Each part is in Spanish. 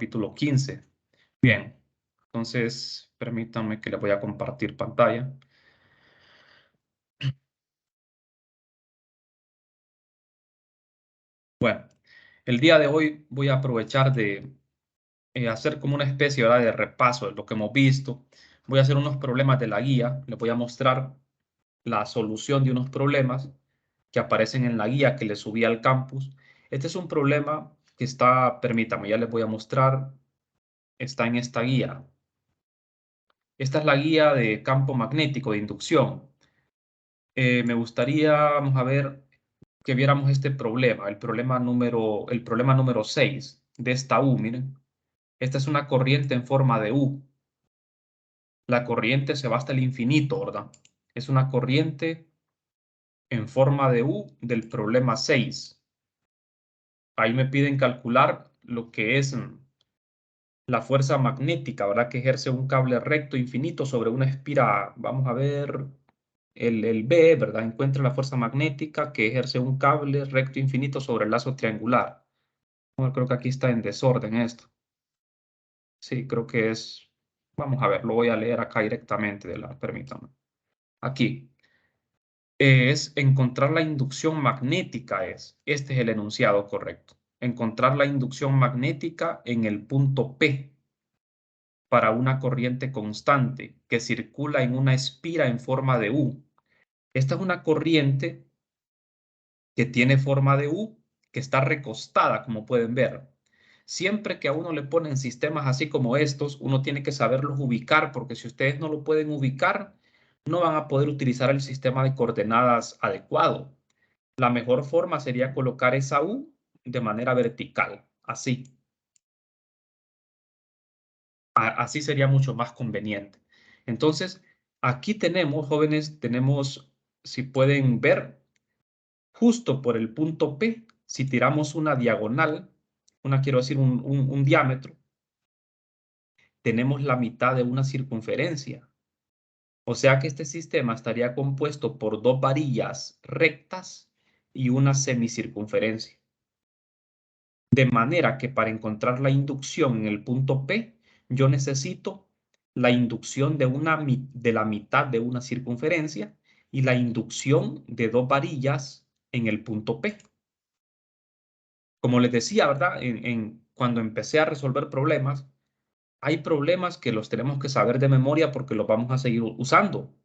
capítulo 15. Bien, entonces permítanme que les voy a compartir pantalla. Bueno, el día de hoy voy a aprovechar de hacer como una especie, ¿verdad?, de repaso de lo que hemos visto. Voy a hacer unos problemas de la guía. Les voy a mostrar la solución de unos problemas que aparecen en la guía que les subí al campus. Este es un problema que está, permítanme, ya les voy a mostrar, está en esta guía. Esta es la guía de campo magnético de inducción. Me gustaría, vamos a ver, que viéramos este problema, el problema número 6 de esta U, miren. Esta es una corriente en forma de U. La corriente se va hasta el infinito, ¿verdad? Es una corriente en forma de U del problema 6. Ahí me piden calcular lo que es la fuerza magnética, ¿verdad? Que ejerce un cable recto infinito sobre una espira. Vamos a ver el B, ¿verdad? Encuentra la fuerza magnética que ejerce un cable recto infinito sobre el lazo triangular. Bueno, creo que aquí está en desorden esto. Sí, creo que es. Vamos a ver, lo voy a leer acá directamente permítanme. Aquí. Es encontrar la inducción magnética este es el enunciado correcto. Encontrar la inducción magnética en el punto P para una corriente constante que circula en una espira en forma de U. Esta es una corriente que tiene forma de U, que está recostada, como pueden ver. Siempre que a uno le ponen sistemas así como estos, uno tiene que saberlos ubicar, porque si ustedes no lo pueden ubicar, no van a poder utilizar el sistema de coordenadas adecuado. La mejor forma sería colocar esa U de manera vertical, así. Así sería mucho más conveniente. Entonces, aquí tenemos, jóvenes, si pueden ver, justo por el punto P, si tiramos una diagonal, quiero decir un diámetro, tenemos la mitad de una circunferencia. O sea que este sistema estaría compuesto por dos varillas rectas y una semicircunferencia. De manera que para encontrar la inducción en el punto P, yo necesito la inducción de la mitad de una circunferencia y la inducción de dos varillas en el punto P. Como les decía, ¿verdad? Cuando empecé a resolver problemas, hay problemas que los tenemos que saber de memoria porque los vamos a seguir usando.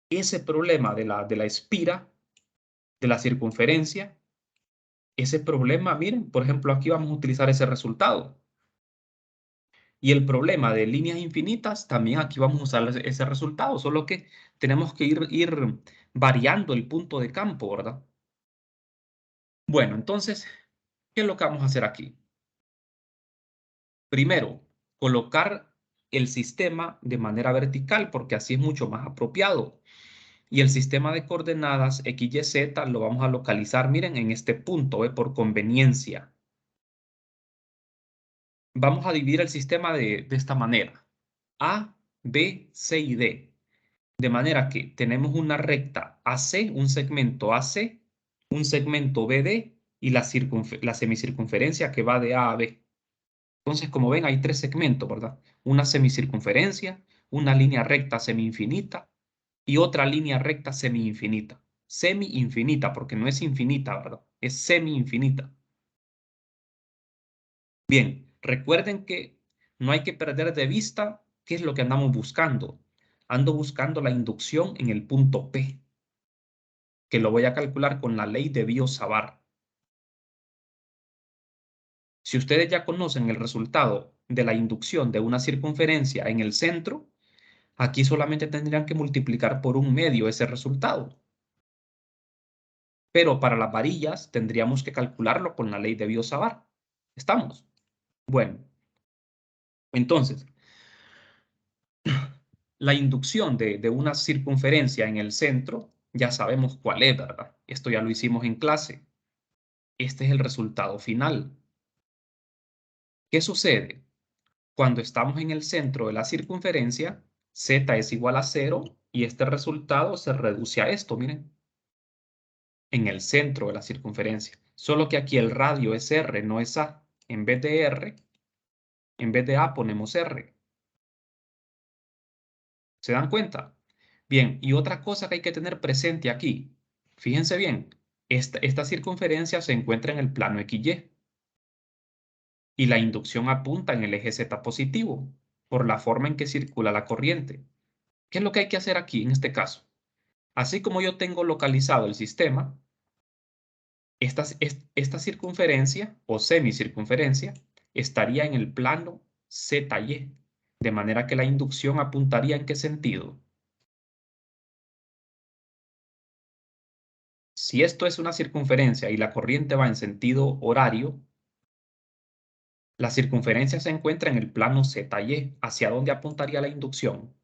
Ese problema de la espira, de la circunferencia, ese problema, miren, por ejemplo, aquí vamos a utilizar ese resultado. Y el problema de líneas infinitas, también aquí vamos a usar ese resultado, solo que tenemos que ir variando el punto de campo, ¿verdad? Bueno, entonces, ¿qué es lo que vamos a hacer aquí? Primero, colocar el sistema de manera vertical, porque así es mucho más apropiado. Y el sistema de coordenadas X, Y, Z lo vamos a localizar, miren, en este punto, por conveniencia. Vamos a dividir el sistema de esta manera. A, B, C y D. De manera que tenemos una recta AC, un segmento AC, un segmento BD y la semicircunferencia que va de A a B. Entonces, como ven, hay tres segmentos, ¿verdad? Una semicircunferencia, una línea recta semi-infinita y otra línea recta semi-infinita. Semi-infinita, porque no es infinita, ¿verdad? Es semi-infinita. Bien, recuerden que no hay que perder de vista qué es lo que andamos buscando. Ando buscando la inducción en el punto P, que lo voy a calcular con la ley de Biot-Savart. Si ustedes ya conocen el resultado de la inducción de una circunferencia en el centro, aquí solamente tendrían que multiplicar por 1/2 ese resultado. Pero para las varillas tendríamos que calcularlo con la ley de Biot-Savart. ¿Estamos? Bueno, entonces, la inducción de una circunferencia en el centro, ya sabemos cuál es, ¿verdad? Esto ya lo hicimos en clase. Este es el resultado final. ¿Qué sucede? Cuando estamos en el centro de la circunferencia, z es igual a 0 y este resultado se reduce a esto, miren, en el centro de la circunferencia. Solo que aquí el radio es r, no es a. En vez de r, En vez de A ponemos R. ¿Se dan cuenta? Bien, y otra cosa que hay que tener presente aquí. Fíjense bien, esta circunferencia se encuentra en el plano XY y la inducción apunta en el eje Z positivo por la forma en que circula la corriente. ¿Qué es lo que hay que hacer aquí en este caso? Así como yo tengo localizado el sistema, esta circunferencia o semicircunferencia estaría en el plano ZY, de manera que la inducción apuntaría ¿en qué sentido? Si esto es una circunferencia y la corriente va en sentido horario, la circunferencia se encuentra en el plano ZY. ¿Hacia dónde apuntaría la inducción?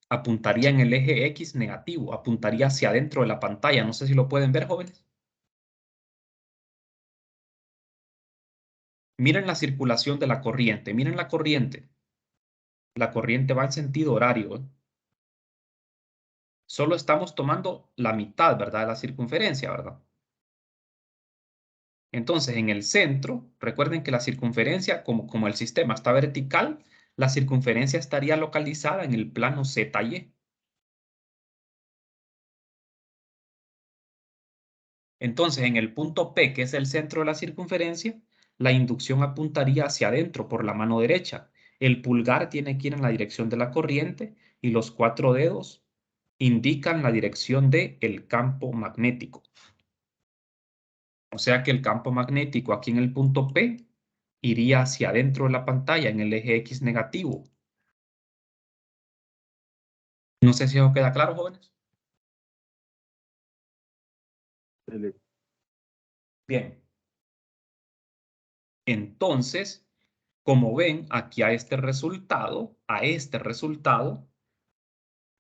Apuntaría en el eje X negativo, apuntaría hacia adentro de la pantalla. No sé si lo pueden ver, jóvenes. Miren la circulación de la corriente, miren la corriente. La corriente va en sentido horario, ¿eh? Solo estamos tomando la mitad, ¿verdad? De la circunferencia, ¿verdad? Entonces, en el centro, recuerden que la circunferencia, como el sistema está vertical, la circunferencia estaría localizada en el plano ZY. Entonces, en el punto P, que es el centro de la circunferencia, la inducción apuntaría hacia adentro por la mano derecha. El pulgar tiene que ir en la dirección de la corriente y los 4 dedos indican la dirección del campo magnético. O sea que el campo magnético aquí en el punto P iría hacia adentro de la pantalla en el eje X negativo. No sé si eso queda claro, jóvenes. Bien. Entonces, como ven, aquí a este resultado,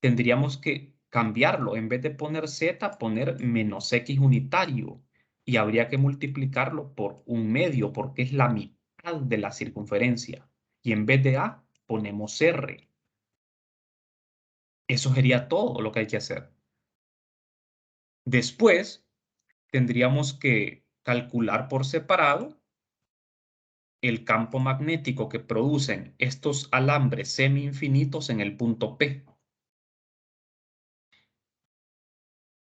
tendríamos que cambiarlo. En vez de poner Z, poner menos X unitario. Y habría que multiplicarlo por 1/2, porque es la mitad de la circunferencia. Y en vez de A, ponemos R. Eso sería todo lo que hay que hacer. Después, tendríamos que calcular por separado el campo magnético que producen estos alambres semi-infinitos en el punto P.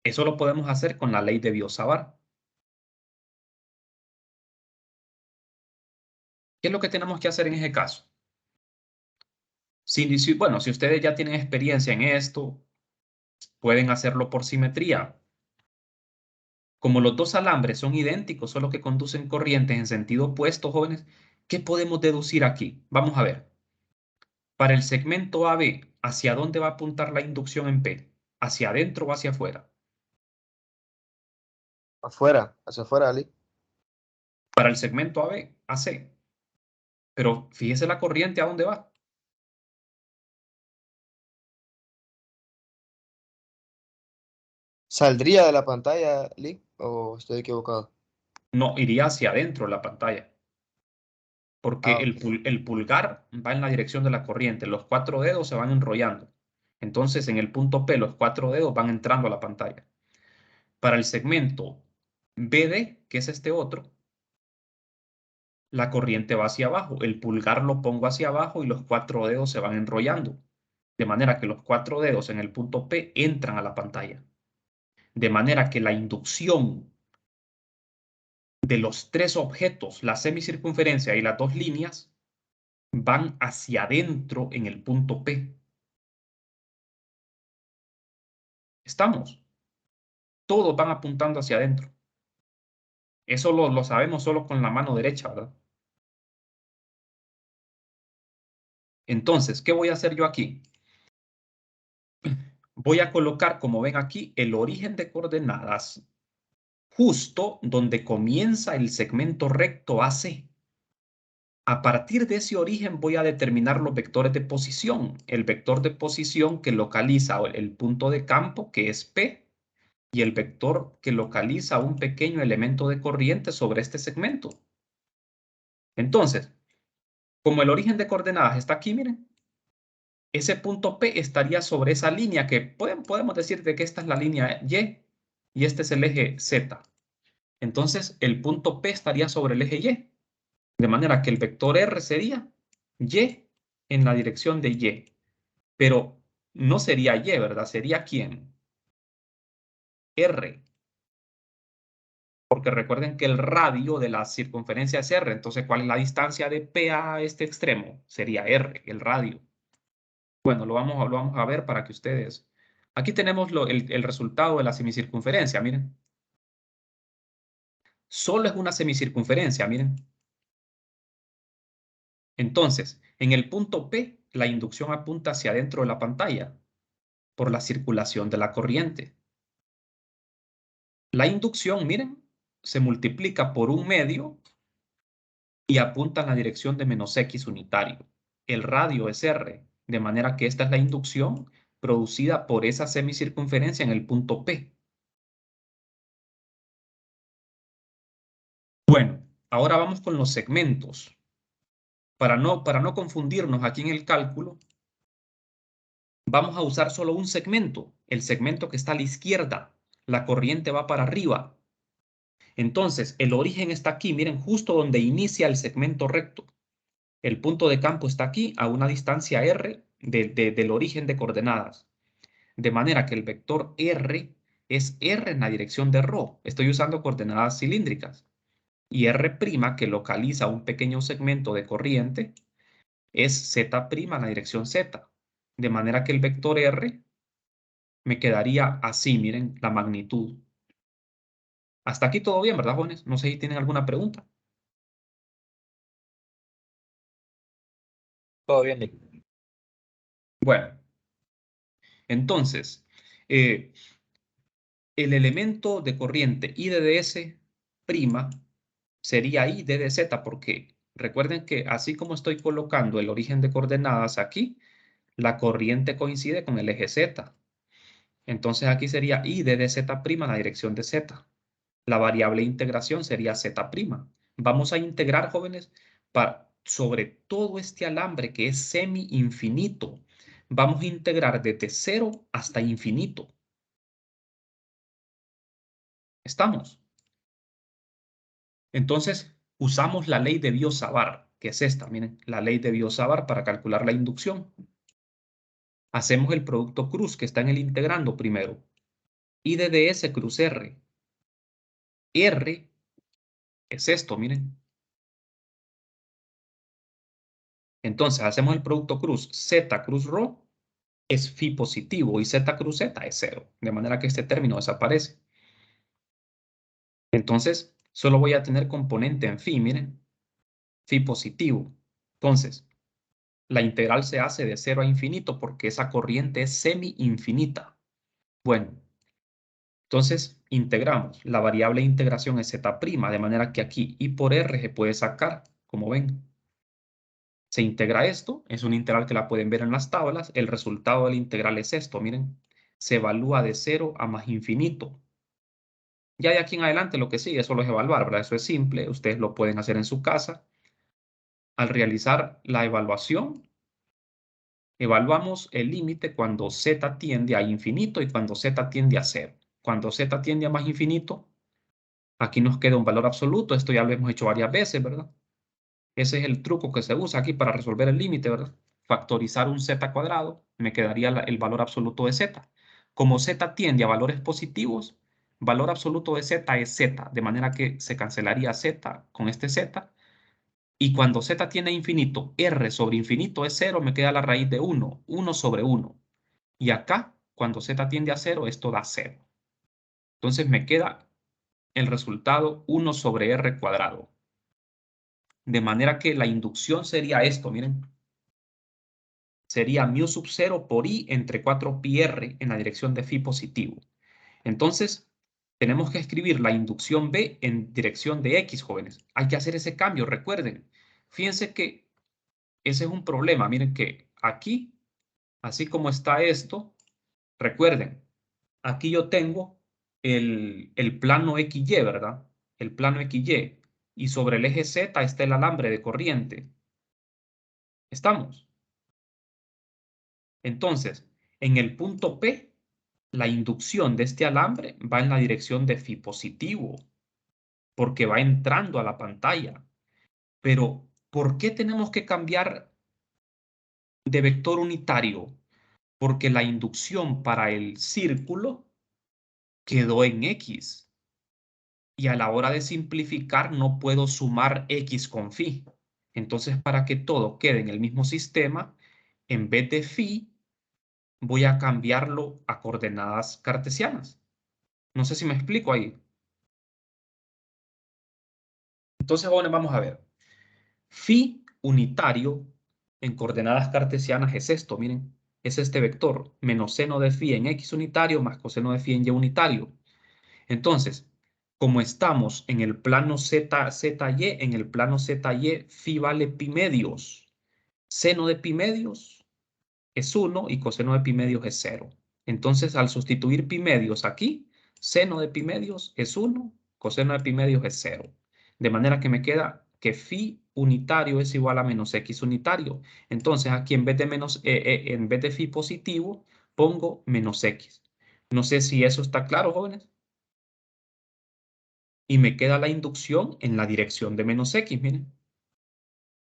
Eso lo podemos hacer con la ley de Biot-Savart. ¿Qué es lo que tenemos que hacer en ese caso? Bueno, si ustedes ya tienen experiencia en esto, pueden hacerlo por simetría. Como los dos alambres son idénticos, solo que conducen corrientes en sentido opuesto, jóvenes, ¿qué podemos deducir aquí? Vamos a ver. Para el segmento AB, ¿hacia dónde va a apuntar la inducción en P? ¿Hacia adentro o hacia afuera? Afuera, hacia afuera, Ali. Para el segmento AB, AC. Pero fíjese la corriente a dónde va. ¿Saldría de la pantalla, Ali? ¿O estoy equivocado? No, iría hacia adentro de la pantalla. Porque Ah, el, ok. el pulgar va en la dirección de la corriente. Los 4 dedos se van enrollando. Entonces, en el punto P, los 4 dedos van entrando a la pantalla. Para el segmento BD, que es este otro, la corriente va hacia abajo. El pulgar lo pongo hacia abajo y los 4 dedos se van enrollando. De manera que los 4 dedos en el punto P entran a la pantalla. De manera que la inducción de los 3 objetos, la semicircunferencia y las 2 líneas, van hacia adentro en el punto P. ¿Estamos? Todos van apuntando hacia adentro. Eso lo sabemos solo con la mano derecha, ¿verdad? Entonces, ¿qué voy a hacer yo aquí? Voy a colocar, como ven aquí, el origen de coordenadas justo donde comienza el segmento recto AC. A partir de ese origen voy a determinar los vectores de posición. El vector de posición que localiza el punto de campo, que es P, y el vector que localiza un pequeño elemento de corriente sobre este segmento. Entonces, como el origen de coordenadas está aquí, miren, ese punto P estaría sobre esa línea que podemos decir de que esta es la línea Y. y este es el eje Z. Entonces, el punto P estaría sobre el eje Y. De manera que el vector R sería Y en la dirección de Y. Pero no sería Y, ¿verdad? ¿Sería quién? R. Porque recuerden que el radio de la circunferencia es R. Entonces, ¿cuál es la distancia de P a este extremo? Sería R, el radio. Bueno, lo vamos a ver para que ustedes... Aquí tenemos el resultado de la semicircunferencia, miren. Solo es una semicircunferencia, miren. Entonces, en el punto P, la inducción apunta hacia adentro de la pantalla por la circulación de la corriente. La inducción, miren, se multiplica por 1/2 y apunta en la dirección de -x unitario. El radio es R, de manera que esta es la inducción producida por esa semicircunferencia en el punto P. Bueno, ahora vamos con los segmentos. Para no confundirnos aquí en el cálculo, vamos a usar solo un segmento, el segmento que está a la izquierda. La corriente va para arriba. Entonces, el origen está aquí, miren, justo donde inicia el segmento recto. El punto de campo está aquí, a una distancia R del origen de coordenadas. De manera que el vector R es R en la dirección de ρ. Estoy usando coordenadas cilíndricas. Y R', que localiza un pequeño segmento de corriente, es Z' en la dirección Z. De manera que el vector R me quedaría así, miren, la magnitud. Hasta aquí todo bien, ¿verdad, jóvenes? No sé si tienen alguna pregunta. Todo bien, Nick. Bueno, entonces, el elemento de corriente I de ds' sería I de dz, porque recuerden que así como estoy colocando el origen de coordenadas aquí, la corriente coincide con el eje Z. Entonces aquí sería I de dz' en la dirección de Z. La variable integración sería Z'. Vamos a integrar, jóvenes, sobre todo este alambre que es semi-infinito. Vamos a integrar desde 0 hasta infinito. ¿Estamos? Entonces, usamos la ley de Biot-Savart, que es esta, miren, la ley de Biot-Savart para calcular la inducción. Hacemos el producto cruz que está en el integrando primero. I de ds cruz R. R es esto, miren. Entonces, hacemos el producto cruz Z cruz ρ es phi positivo y Z cruz Z es 0. De manera que este término desaparece. Entonces, solo voy a tener componente en phi, miren. Phi positivo. Entonces, la integral se hace de 0 a infinito porque esa corriente es semi-infinita. Bueno, entonces integramos. La variable de integración es Z', de manera que aquí I por R se puede sacar, como ven. Se integra esto, es una integral que la pueden ver en las tablas. El resultado de la integral es esto, miren. Se evalúa de 0 a más infinito. Ya de aquí en adelante lo que sigue solo es evaluar, ¿verdad? Eso es simple, ustedes lo pueden hacer en su casa. Al realizar la evaluación, evaluamos el límite cuando z tiende a infinito y cuando z tiende a 0. Cuando z tiende a más infinito, aquí nos queda un valor absoluto. Esto ya lo hemos hecho varias veces, ¿verdad? Ese es el truco que se usa aquí para resolver el límite, ¿verdad? Factorizar un z cuadrado, me quedaría el valor absoluto de z. Como z tiende a valores positivos, valor absoluto de z es z, de manera que se cancelaría z con este z. Y cuando z tiende a infinito, r sobre infinito es 0, me queda la raíz de 1, 1 sobre 1. Y acá, cuando z tiende a 0, esto da 0. Entonces me queda el resultado 1 sobre r cuadrado. De manera que la inducción sería esto, miren. Sería μ sub 0 por I entre 4 pi r en la dirección de phi positivo. Entonces, tenemos que escribir la inducción B en dirección de X, jóvenes. Hay que hacer ese cambio, recuerden. Fíjense que ese es un problema. Miren que aquí, así como está esto, recuerden, aquí yo tengo el plano XY, ¿verdad? El plano XY. Y sobre el eje Z está el alambre de corriente. ¿Estamos? Entonces, en el punto P, la inducción de este alambre va en la dirección de phi positivo, porque va entrando a la pantalla. Pero, ¿por qué tenemos que cambiar de vector unitario? Porque la inducción para el círculo quedó en X. Y a la hora de simplificar no puedo sumar X con phi. Entonces, para que todo quede en el mismo sistema, en vez de phi, voy a cambiarlo a coordenadas cartesianas. No sé si me explico ahí. Entonces, ahora vamos a ver. Phi unitario en coordenadas cartesianas es esto, miren. Es este vector, menos seno de phi en X unitario más coseno de phi en Y unitario. Entonces, como estamos en el plano Z, ZY, en el plano ZY, phi vale pi medios. Seno de pi medios es 1 y coseno de pi medios es 0. Entonces, al sustituir pi medios aquí, seno de pi medios es 1, coseno de pi medios es 0. De manera que me queda que phi unitario es igual a menos x unitario. Entonces, aquí en vez de phi positivo, pongo menos x. No sé si eso está claro, jóvenes. Y me queda la inducción en la dirección de menos x, miren.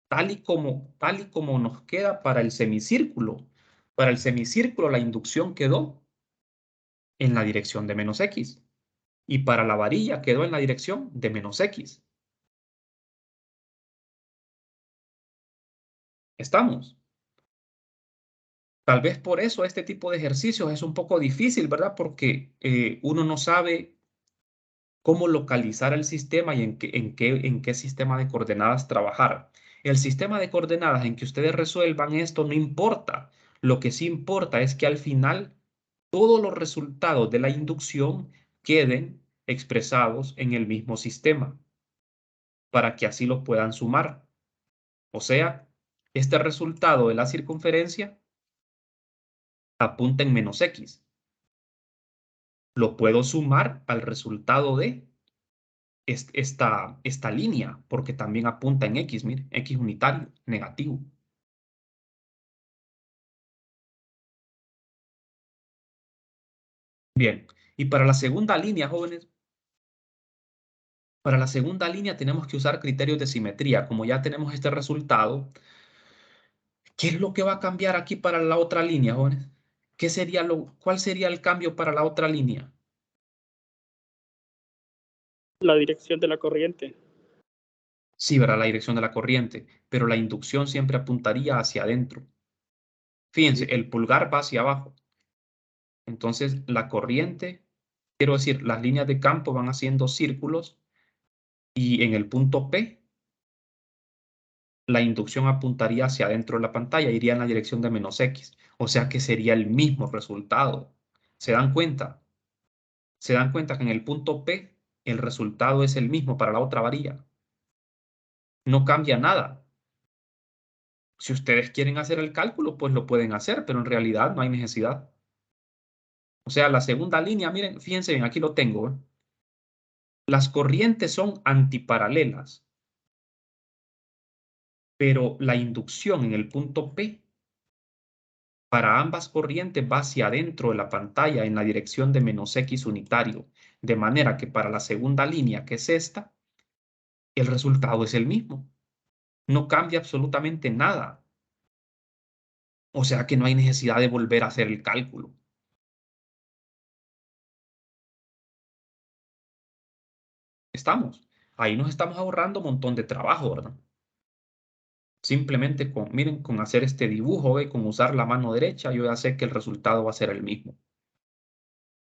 Tal y como nos queda para el semicírculo. Para el semicírculo la inducción quedó en la dirección de menos x. Y para la varilla quedó en la dirección de menos x. ¿Estamos? Tal vez por eso este tipo de ejercicios es un poco difícil, ¿verdad? Porque uno no sabe cómo localizar el sistema y en qué sistema de coordenadas trabajar. El sistema de coordenadas en que ustedes resuelvan esto no importa. Lo que sí importa es que al final todos los resultados de la inducción queden expresados en el mismo sistema para que así los puedan sumar. O sea, este resultado de la circunferencia apunta en menos x. Lo puedo sumar al resultado de esta línea, porque también apunta en X, mire, X unitario, negativo. Bien, y para la segunda línea, jóvenes, para la segunda línea tenemos que usar criterios de simetría. Como ya tenemos este resultado, ¿qué es lo que va a cambiar aquí para la otra línea, jóvenes? ¿Cuál sería el cambio para la otra línea? La dirección de la corriente. Sí, verá la dirección de la corriente, pero la inducción siempre apuntaría hacia adentro. Fíjense, Sí. el pulgar va hacia abajo. Entonces, la corriente, quiero decir, las líneas de campo van haciendo círculos y en el punto P, la inducción apuntaría hacia adentro de la pantalla, iría en la dirección de menos X. O sea que sería el mismo resultado. ¿Se dan cuenta? ¿Se dan cuenta que en el punto P el resultado es el mismo para la otra varilla? No cambia nada. Si ustedes quieren hacer el cálculo, pues lo pueden hacer, pero en realidad no hay necesidad. O sea, la segunda línea, miren, fíjense bien, aquí lo tengo, ¿eh? Las corrientes son antiparalelas, pero la inducción en el punto P para ambas corrientes va hacia adentro de la pantalla en la dirección de menos X unitario, de manera que para la segunda línea, que es esta, el resultado es el mismo. No cambia absolutamente nada. O sea que no hay necesidad de volver a hacer el cálculo. ¿Estamos? Ahí nos estamos ahorrando un montón de trabajo, ¿verdad? Simplemente miren, con hacer este dibujo, con usar la mano derecha, yo ya sé que el resultado va a ser el mismo.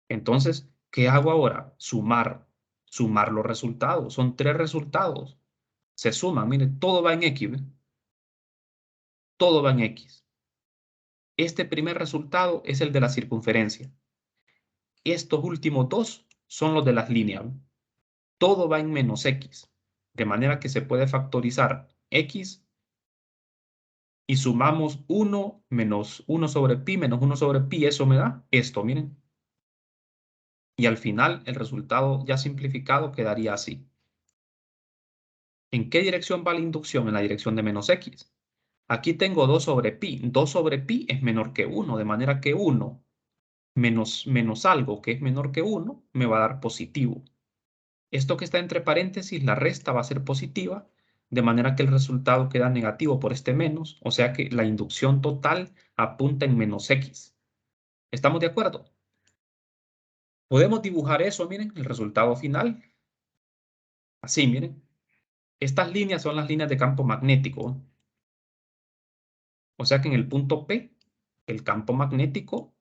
Entonces, ¿qué hago ahora? Sumar los resultados. Son 3 resultados. Se suman, miren, todo va en X, ¿ve? Todo va en X. Este primer resultado es el de la circunferencia. Estos últimos dos son los de las líneas, ¿ve? Todo va en menos X. De manera que se puede factorizar X y sumamos 1 menos 1 sobre pi menos 1 sobre pi. Eso me da esto, miren. Y al final el resultado ya simplificado quedaría así. ¿En qué dirección va la inducción? En la dirección de menos X. Aquí tengo 2 sobre pi. 2 sobre pi es menor que 1, de manera que 1 menos algo que es menor que 1 me va a dar positivo. Esto que está entre paréntesis, la resta va a ser positiva, de manera que el resultado queda negativo por este menos, o sea que la inducción total apunta en menos X. ¿Estamos de acuerdo? Podemos dibujar eso, miren, el resultado final. Así, miren. Estas líneas son las líneas de campo magnético. O sea que en el punto P, el campo magnético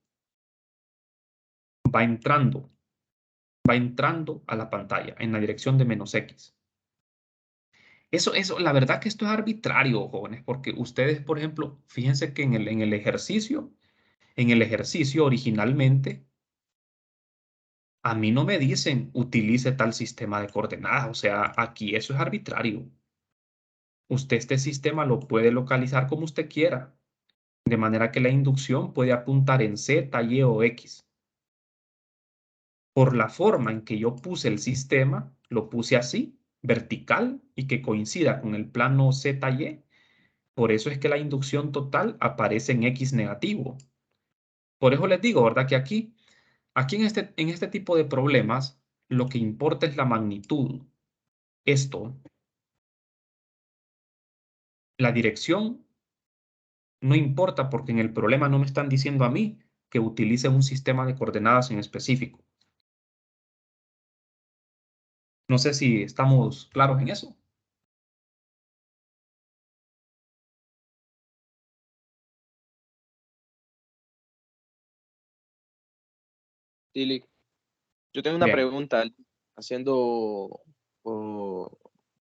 va entrando a la pantalla en la dirección de menos X. La verdad que esto es arbitrario, jóvenes, porque ustedes, por ejemplo, fíjense que en el ejercicio originalmente, a mí no me dicen utilice tal sistema de coordenadas, o sea, aquí eso es arbitrario. Usted este sistema lo puede localizar como usted quiera, de manera que la inducción puede apuntar en Z, Y o X. Por la forma en que yo puse el sistema, lo puse así, vertical, y que coincida con el plano ZY. Por eso es que la inducción total aparece en X negativo. Por eso les digo, ¿verdad? Que aquí en este tipo de problemas, lo que importa es la magnitud. Esto, la dirección, no importa porque en el problema no me están diciendo a mí que utilice un sistema de coordenadas en específico. No sé si estamos claros en eso. Sí, Lick. Yo tengo una Bien. pregunta, haciendo como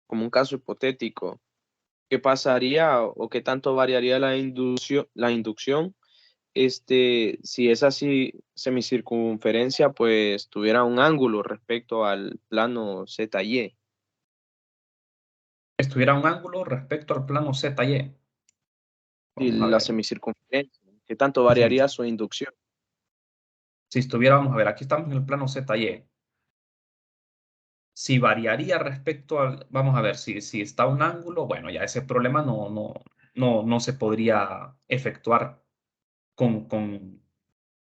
un caso hipotético. ¿Qué pasaría o qué tanto variaría la inducción si esa semicircunferencia pues tuviera un ángulo respecto al plano ZY? Estuviera un ángulo respecto al plano ZY. Y Vamos a la ver. semicircunferencia, ¿qué tanto Ujú. variaría su inducción? Si estuviéramos a ver, aquí estamos en el plano ZY. Si variaría respecto al, vamos a ver, si está un ángulo, bueno, ya ese problema no se podría efectuar con, con,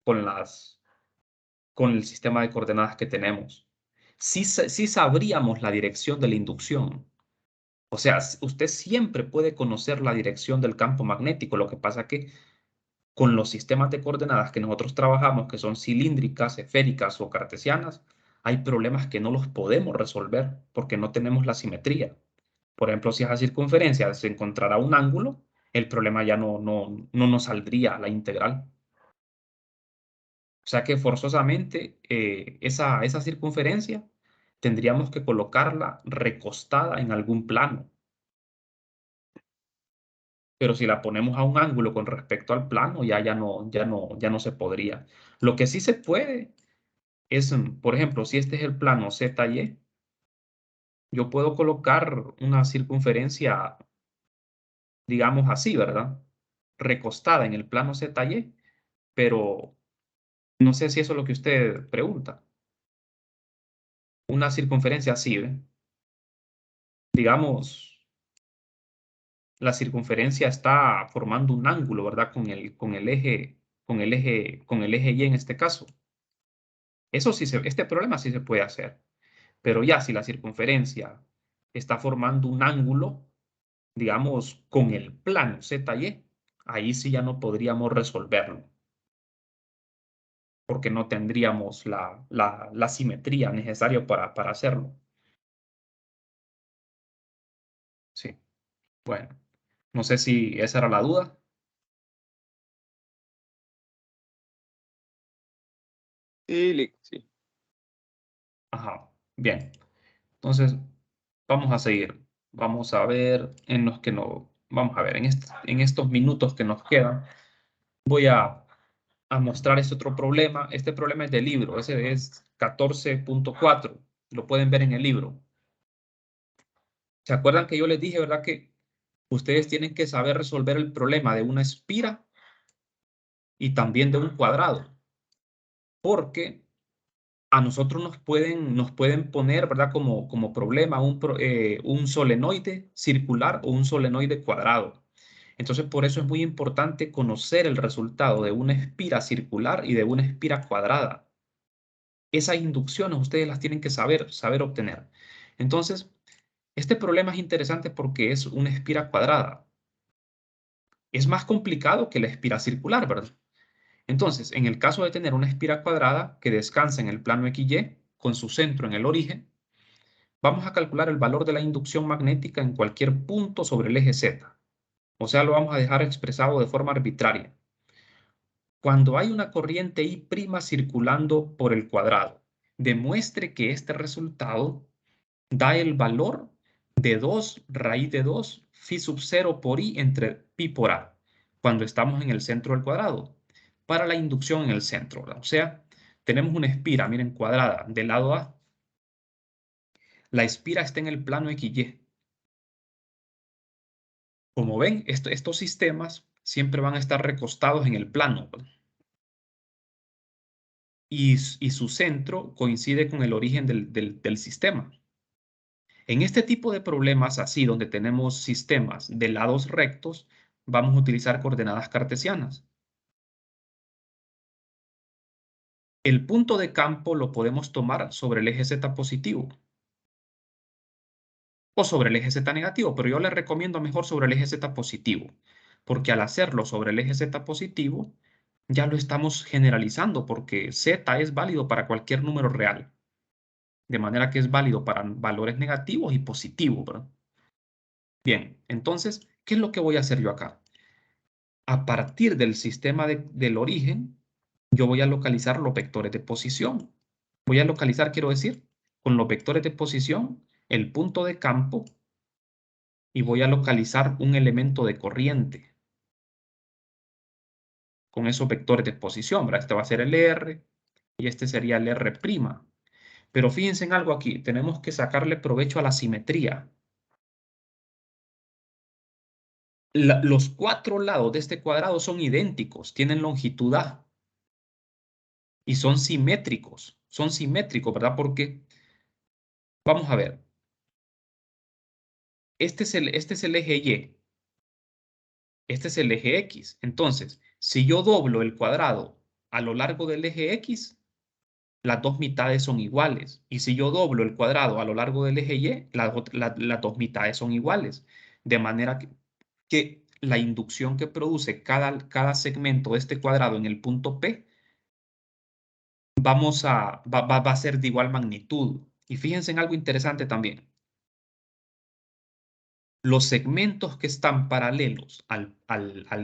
con con el sistema de coordenadas que tenemos. Sí sabríamos la dirección de la inducción. O sea, usted siempre puede conocer la dirección del campo magnético. Lo que pasa que con los sistemas de coordenadas que nosotros trabajamos, que son cilíndricas, esféricas o cartesianas, hay problemas que no los podemos resolver porque no tenemos la simetría. Por ejemplo, si esa circunferencia se encontrara un ángulo, el problema ya no nos saldría a la integral. O sea que forzosamente esa circunferencia tendríamos que colocarla recostada en algún plano. Pero si la ponemos a un ángulo con respecto al plano, ya no se podría. Lo que sí se puede es, por ejemplo, si este es el plano ZY, yo puedo colocar una circunferencia, digamos así, ¿verdad? Recostada en el plano ZY, pero no sé si eso es lo que usted pregunta. Una circunferencia así, ¿ve? Digamos, la circunferencia está formando un ángulo, ¿verdad? Con el eje Y en este caso. Eso sí, este problema sí se puede hacer. Pero ya si la circunferencia está formando un ángulo, digamos, con el plano ZY, ahí sí ya no podríamos resolverlo, porque no tendríamos la simetría necesaria para hacerlo. Sí, bueno, no sé si esa era la duda. Sí, Lick, sí. Ajá, bien. Entonces, vamos a seguir. Vamos a ver en los que no, vamos a ver, en estos minutos que nos quedan, voy a mostrar este otro problema. Este problema es del libro, ese es 14.4. Lo pueden ver en el libro. ¿Se acuerdan que yo les dije, verdad, que ustedes tienen que saber resolver el problema de una espira y también de un cuadrado? Porque a nosotros nos pueden poner, ¿verdad? Como problema un solenoide circular o un solenoide cuadrado. Entonces, por eso es muy importante conocer el resultado de una espira circular y de una espira cuadrada. Esas inducciones ustedes las tienen que saber obtener. Entonces, este problema es interesante porque es una espira cuadrada. Es más complicado que la espira circular, ¿verdad? Entonces, en el caso de tener una espira cuadrada que descansa en el plano XY, con su centro en el origen, vamos a calcular el valor de la inducción magnética en cualquier punto sobre el eje Z. O sea, lo vamos a dejar expresado de forma arbitraria. Cuando hay una corriente I' circulando por el cuadrado, demuestre que este resultado da el valor de 2 raíz de 2 phi sub 0 por I entre pi por A, cuando estamos en el centro del cuadrado, para la inducción en el centro, ¿verdad? O sea, tenemos una espira, miren, cuadrada del lado A. La espira está en el plano XY. Como ven, estos sistemas siempre van a estar recostados en el plano, ¿verdad? Y su centro coincide con el origen del sistema. En este tipo de problemas así, donde tenemos sistemas de lados rectos, vamos a utilizar coordenadas cartesianas. El punto de campo lo podemos tomar sobre el eje Z positivo o sobre el eje Z negativo, pero yo les recomiendo mejor sobre el eje Z positivo, porque al hacerlo sobre el eje Z positivo, ya lo estamos generalizando, porque Z es válido para cualquier número real, de manera que es válido para valores negativos y positivos, ¿verdad? Bien, entonces, ¿qué es lo que voy a hacer yo acá? A partir del sistema del origen, yo voy a localizar los vectores de posición. Voy a localizar, quiero decir, con los vectores de posición, el punto de campo y voy a localizar un elemento de corriente con esos vectores de posición, ¿verdad? Este va a ser el R y este sería el R'. Pero fíjense en algo aquí, tenemos que sacarle provecho a la simetría. Los 4 lados de este cuadrado son idénticos, tienen longitud A y son simétricos, ¿verdad? Porque, vamos a ver, este es el eje Y, este es el eje X. Entonces, si yo doblo el cuadrado a lo largo del eje X, las dos mitades son iguales. Y si yo doblo el cuadrado a lo largo del eje Y, las dos mitades son iguales. De manera que la inducción que produce cada segmento de este cuadrado en el punto P va a ser de igual magnitud. Y fíjense en algo interesante también. Los segmentos que están paralelos al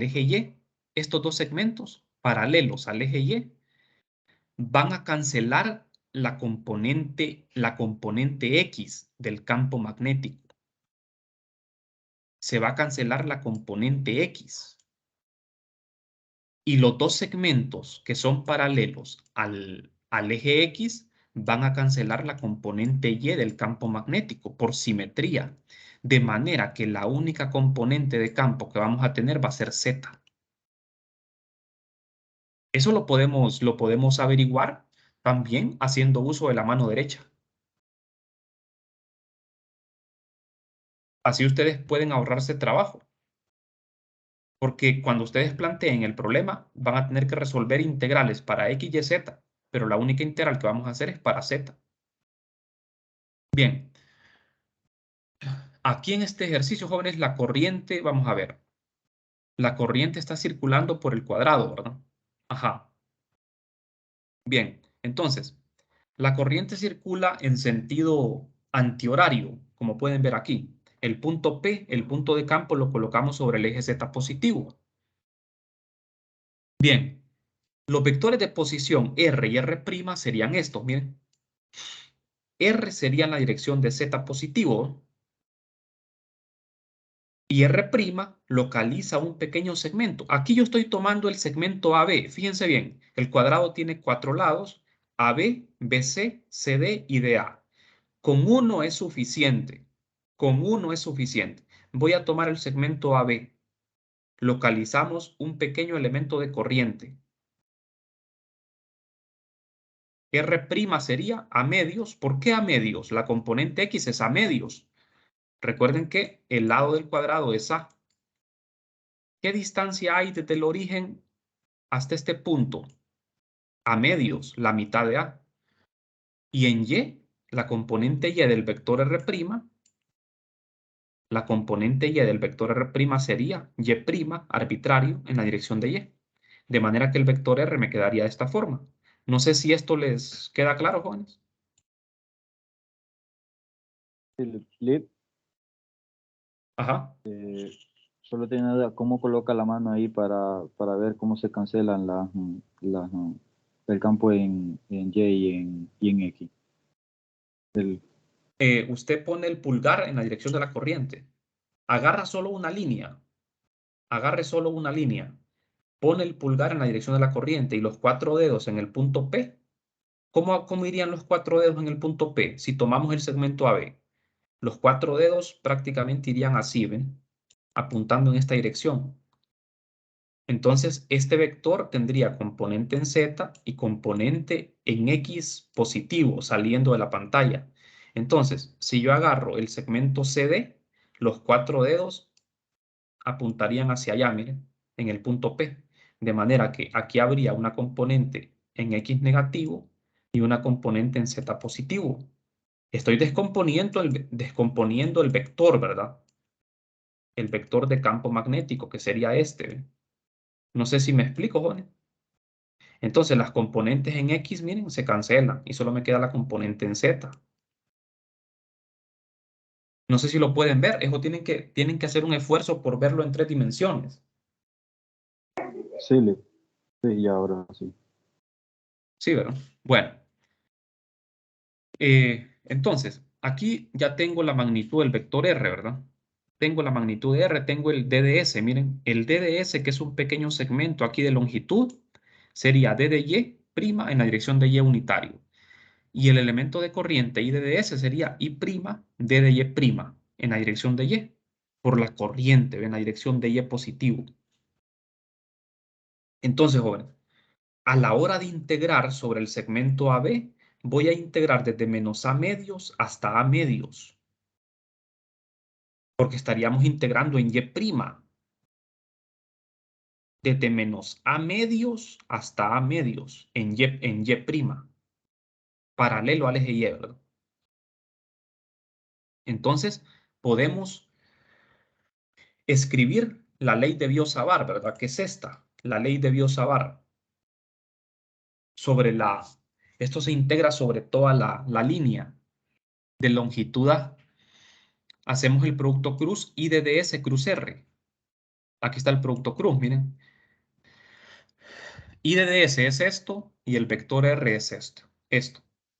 eje Y, estos dos segmentos paralelos al eje Y, van a cancelar la componente X del campo magnético. Se va a cancelar la componente X. Y los dos segmentos que son paralelos al eje X van a cancelar la componente Y del campo magnético por simetría, de manera que la única componente de campo que vamos a tener va a ser Z. Eso lo podemos averiguar también haciendo uso de la mano derecha. Así ustedes pueden ahorrarse trabajo. Porque cuando ustedes planteen el problema, van a tener que resolver integrales para X, Y, Z, pero la única integral que vamos a hacer es para Z. Bien, aquí en este ejercicio, jóvenes, la corriente, vamos a ver, la corriente está circulando por el cuadrado, ¿verdad? Ajá. Bien, entonces, la corriente circula en sentido antihorario, como pueden ver aquí. El punto P, el punto de campo, lo colocamos sobre el eje Z positivo. Bien, los vectores de posición R y R' serían estos, miren. R sería en la dirección de Z positivo y R' localiza un pequeño segmento. Aquí yo estoy tomando el segmento AB. Fíjense bien, el cuadrado tiene 4 lados, AB, BC, CD y DA. Con uno es suficiente. Con uno es suficiente. Voy a tomar el segmento AB. Localizamos un pequeño elemento de corriente. R' sería a medios. ¿Por qué a medios? La componente X es a medios. Recuerden que el lado del cuadrado es A. ¿qué distancia hay desde el origen hasta este punto? A medios, la mitad de A. Y en Y, la componente Y del vector R', la componente Y del vector R' sería Y' arbitrario en la dirección de Y. De manera que el vector R me quedaría de esta forma. No sé si esto les queda claro, jóvenes. El clip, Ajá. solo tiene duda, ¿cómo coloca la mano ahí para ver cómo se cancelan el campo en Y y en X? El, Usted pone el pulgar en la dirección de la corriente. Agarra solo una línea. Agarre solo una línea. Pone el pulgar en la dirección de la corriente y los 4 dedos en el punto P. ¿Cómo irían los 4 dedos en el punto P? Si tomamos el segmento AB, los 4 dedos prácticamente irían así, ¿ven? Apuntando en esta dirección. Entonces, este vector tendría componente en Z y componente en X positivo saliendo de la pantalla. Entonces, si yo agarro el segmento CD, los 4 dedos apuntarían hacia allá, miren, en el punto P. De manera que aquí habría una componente en X negativo y una componente en Z positivo. Estoy descomponiendo el vector, ¿verdad? El vector de campo magnético, que sería este. ¿Ven? No sé si me explico, jóvenes. Entonces, las componentes en X, miren, se cancelan y solo me queda la componente en Z. No sé si lo pueden ver. Eso tienen que hacer un esfuerzo por verlo en 3 dimensiones. sí, sí, y ahora sí. Sí, ¿verdad? Bueno. Entonces, aquí ya tengo la magnitud del vector R, ¿verdad? Tengo la magnitud de R, tengo el DDS. Miren, el DDS, que es un pequeño segmento aquí de longitud, sería D de Y' en la dirección de Y unitario. Y el elemento de corriente I de DS sería I', D de Y' en la dirección de Y, por la corriente, en la dirección de Y positivo. Entonces, jóvenes, a la hora de integrar sobre el segmento AB, voy a integrar desde menos A medios hasta A medios, porque estaríamos integrando en Y', desde menos A medios hasta A medios, en Y', paralelo al eje Y, ¿verdad? Entonces, podemos escribir la ley de Biot-Savart, ¿verdad? ¿Qué es esta? La ley de Biot-Savart. Esto se integra sobre toda la línea de longitud A. Hacemos el producto cruz I de DS cruz R. Aquí está el producto cruz, miren. I de DS es esto y el vector R es esto.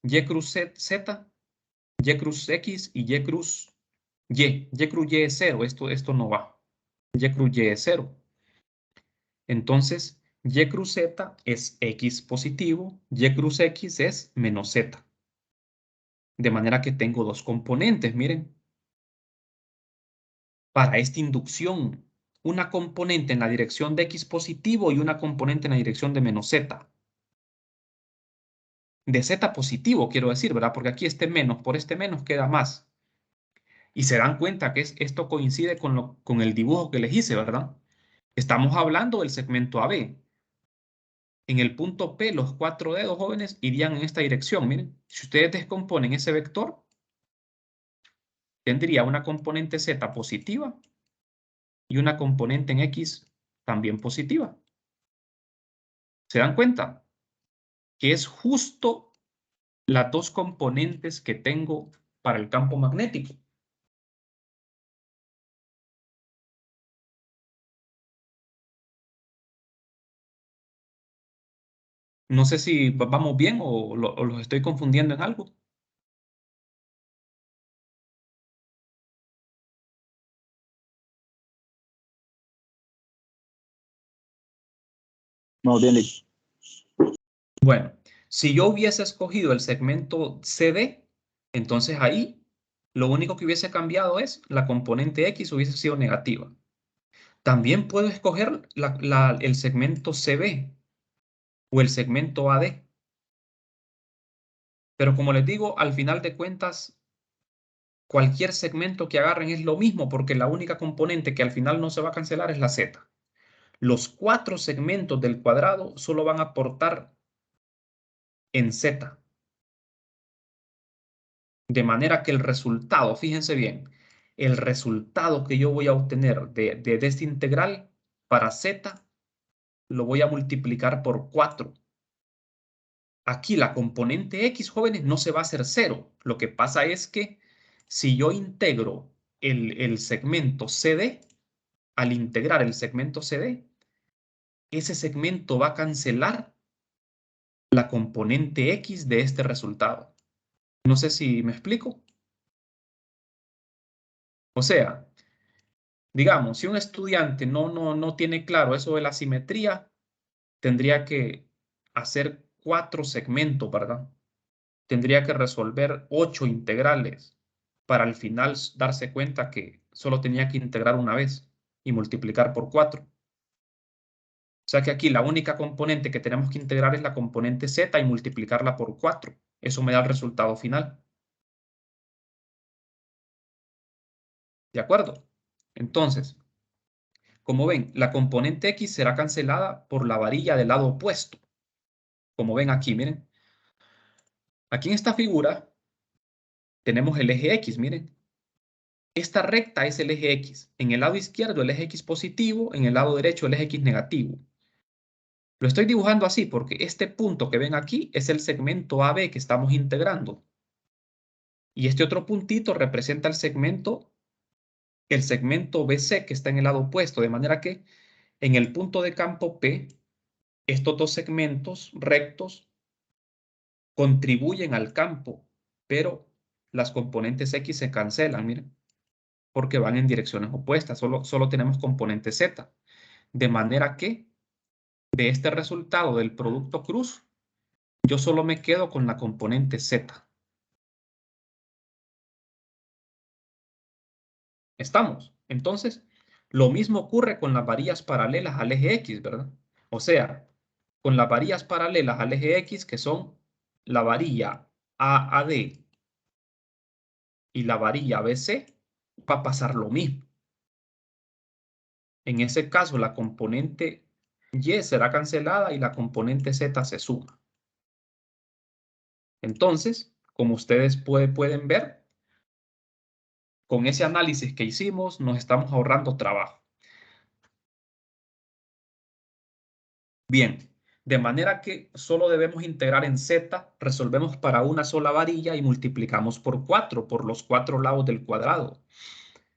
Y cruz Z, Y cruz X y Y cruz Y. Y cruz Y es 0. Esto no va. Y cruz Y es 0. Entonces, Y cruz Z es X positivo, Y cruz X es menos Z. De manera que tengo 2 componentes, miren. Para esta inducción, una componente en la dirección de X positivo y una componente en la dirección de menos Z. De Z positivo, quiero decir, ¿verdad? Porque aquí este menos, por este menos queda más. Y se dan cuenta que esto coincide con el dibujo que les hice, ¿verdad? Estamos hablando del segmento AB. En el punto P, los 4 dedos jóvenes irían en esta dirección. Miren, si ustedes descomponen ese vector, tendría una componente Z positiva y una componente en X también positiva. ¿Se dan cuenta? Que es justo las 2 componentes que tengo para el campo magnético. No sé si vamos bien o los estoy confundiendo en algo. No, bien, Bueno, si yo hubiese escogido el segmento CD, entonces ahí lo único que hubiese cambiado es la componente X hubiese sido negativa. También puedo escoger el segmento CB o el segmento AD. Pero como les digo, al final de cuentas, cualquier segmento que agarren es lo mismo porque la única componente que al final no se va a cancelar es la Z. Los 4 segmentos del cuadrado solo van a aportar en Z. De manera que el resultado, fíjense bien, el resultado que yo voy a obtener de esta integral para Z lo voy a multiplicar por 4. Aquí la componente X, jóvenes, no se va a hacer 0. Lo que pasa es que si yo integro el segmento CD, al integrar el segmento CD, ese segmento va a cancelar la componente X de este resultado. No sé si me explico. O sea, digamos, si un estudiante no tiene claro eso de la simetría, tendría que hacer 4 segmentos, ¿verdad? Tendría que resolver 8 integrales para al final darse cuenta que solo tenía que integrar una vez y multiplicar por 4. O sea que aquí la única componente que tenemos que integrar es la componente Z y multiplicarla por 4. Eso me da el resultado final. ¿De acuerdo? Entonces, como ven, la componente X será cancelada por la varilla del lado opuesto. Como ven aquí, miren. Aquí en esta figura tenemos el eje X, miren. Esta recta es el eje X. En el lado izquierdo el eje X positivo, en el lado derecho el eje X negativo. Lo estoy dibujando así porque este punto que ven aquí es el segmento AB que estamos integrando. Y este otro puntito representa el segmento BC que está en el lado opuesto. De manera que en el punto de campo P, estos dos segmentos rectos contribuyen al campo, pero las componentes X se cancelan, miren, porque van en direcciones opuestas. Solo tenemos componente Z. De manera que de este resultado del producto cruz, yo solo me quedo con la componente Z. ¿Estamos? Entonces, lo mismo ocurre con las varillas paralelas al eje X, ¿verdad? O sea, con las varillas paralelas al eje X, que son la varilla AAD y la varilla BC, va a pasar lo mismo. En ese caso, la componente Y será cancelada y la componente Z se suma. Entonces, como ustedes pueden ver, con ese análisis que hicimos, nos estamos ahorrando trabajo. Bien, de manera que solo debemos integrar en Z, resolvemos para una sola varilla y multiplicamos por 4, por los 4 lados del cuadrado.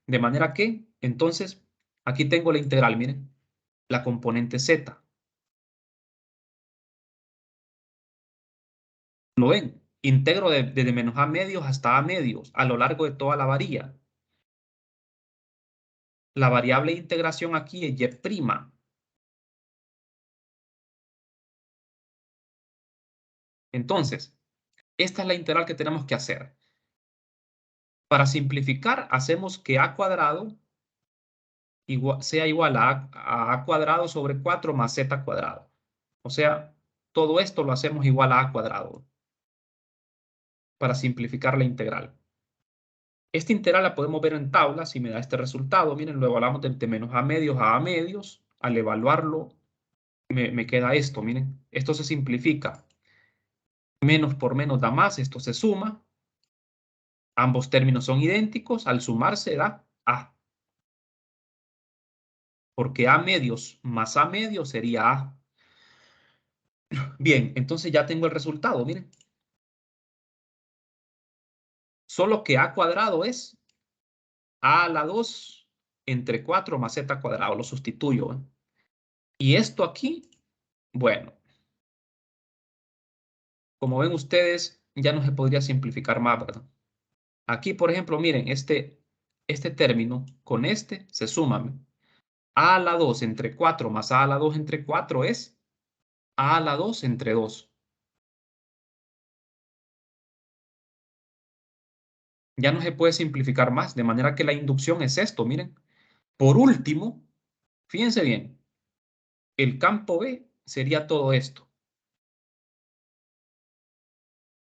De manera que, entonces, aquí tengo la integral, miren, la componente Z. ¿Lo ven? Integro desde menos a medios hasta a medios a lo largo de toda la varilla. La variable de integración aquí es Y'. Entonces, esta es la integral que tenemos que hacer. Para simplificar, hacemos que a cuadrado sea igual a a cuadrado sobre 4 más z cuadrado. O sea, todo esto lo hacemos igual a cuadrado para simplificar la integral. Esta integral la podemos ver en tabla si me da este resultado. Miren, luego hablamos de menos a medios a medios. Al evaluarlo, me queda esto. Miren, esto se simplifica. Menos por menos da más, esto se suma. Ambos términos son idénticos. Al sumarse da A. Porque A medios más A medios sería A. Bien, entonces ya tengo el resultado, miren. Solo que A cuadrado es A a la 2 entre 4 más Z cuadrado. Lo sustituyo, ¿eh? Y esto aquí, bueno, como ven ustedes, ya no se podría simplificar más, ¿verdad? Aquí, por ejemplo, miren, este término con este se suman. A a la 2 entre 4 más A a la 2 entre 4 es A a la 2 entre 2. Ya no se puede simplificar más, de manera que la inducción es esto, miren. Por último, fíjense bien, el campo B sería todo esto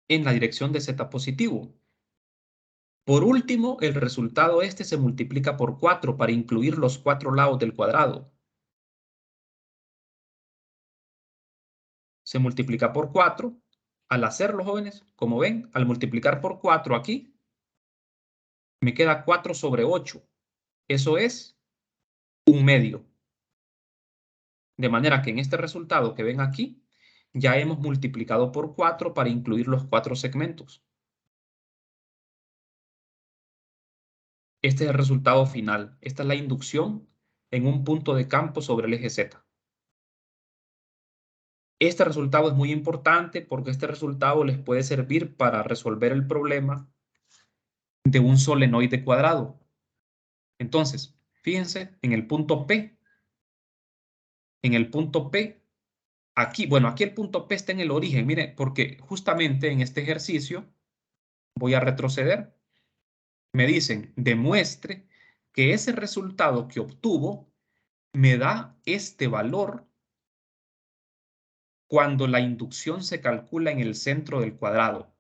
en la dirección de Z positivo. Por último, el resultado este se multiplica por 4 para incluir los 4 lados del cuadrado. se multiplica por 4. Al hacerlo, jóvenes, como ven, al multiplicar por 4 aquí, me queda 4 sobre 8. Eso es 1/2. De manera que en este resultado que ven aquí, ya hemos multiplicado por 4 para incluir los 4 segmentos. Este es el resultado final. Esta es la inducción en un punto de campo sobre el eje Z. Este resultado es muy importante porque este resultado les puede servir para resolver el problema de un solenoide cuadrado. Entonces, fíjense en el punto P. En el punto P, aquí, bueno, aquí el punto P está en el origen, mire, porque justamente en este ejercicio voy a retroceder. Me dicen, demuestre que ese resultado que obtuvo me da este valor cuando la inducción se calcula en el centro del cuadrado.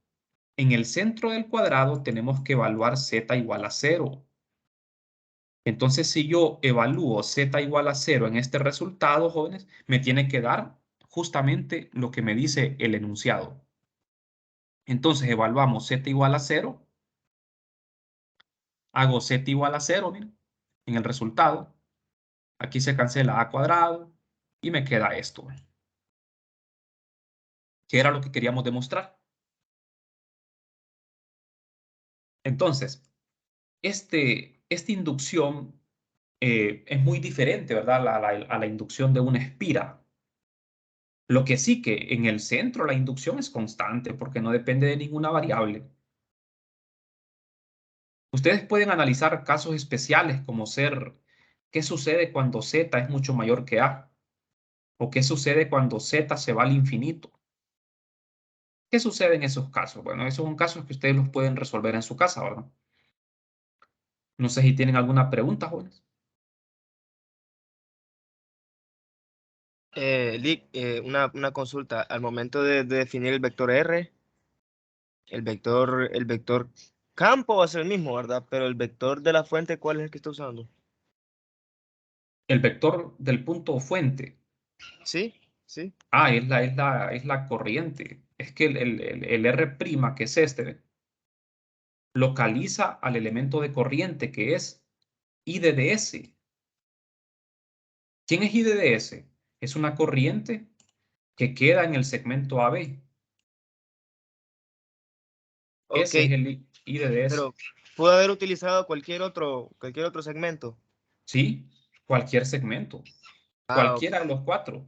En el centro del cuadrado tenemos que evaluar z igual a 0. Entonces, si yo evalúo z igual a 0 en este resultado, jóvenes, me tiene que dar justamente lo que me dice el enunciado. Entonces, evaluamos z igual a 0. Hago z igual a 0, miren, en el resultado. Aquí se cancela a cuadrado y me queda esto, que era lo que queríamos demostrar. Entonces, esta inducción es muy diferente, ¿verdad? A la inducción de una espira. Lo que sí que en el centro la inducción es constante porque no depende de ninguna variable. Ustedes pueden analizar casos especiales como ser, ¿qué sucede cuando z es mucho mayor que a? ¿O qué sucede cuando z se va al infinito? ¿Qué sucede en esos casos? Bueno, esos son casos que ustedes los pueden resolver en su casa, ¿verdad? No sé si tienen alguna pregunta, jóvenes. Lick, una consulta. Al momento de definir el vector R, el vector campo va a ser el mismo, ¿verdad? Pero el vector de la fuente, ¿cuál es el que está usando? El vector del punto fuente. Sí, sí. Ah, es la corriente. Es que el R', que es este, localiza al elemento de corriente que es I de DS. ¿Quién es I de DS? Es una corriente que queda en el segmento AB. Ok, Ese es el I de DS. pero pudo haber utilizado cualquier otro segmento. Sí, cualquier segmento. Ah, ok. Cualquiera de los 4.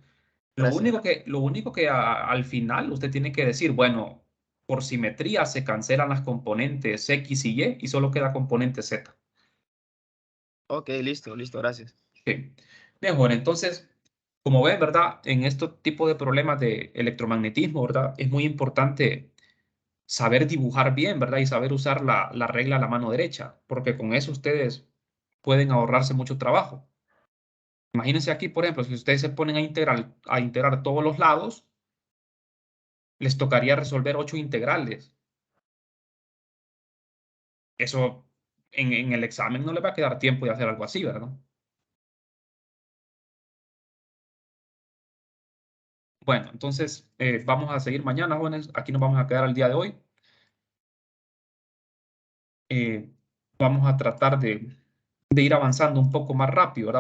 Gracias. Lo único que al final usted tiene que decir, bueno, por simetría se cancelan las componentes X y Y y solo queda componente Z. Ok, listo, gracias. Sí. Bien, bueno, entonces, como ven, ¿verdad? En este tipo de problemas de electromagnetismo, ¿verdad? Es muy importante saber dibujar bien, ¿verdad? Y saber usar la regla a la mano derecha, porque con eso ustedes pueden ahorrarse mucho trabajo. Imagínense aquí, por ejemplo, si ustedes se ponen a integrar todos los lados, les tocaría resolver 8 integrales. Eso en el examen no les va a quedar tiempo de hacer algo así, ¿verdad? Bueno, entonces vamos a seguir mañana, jóvenes. Aquí nos vamos a quedar el día de hoy. Vamos a tratar de ir avanzando un poco más rápido, ¿verdad?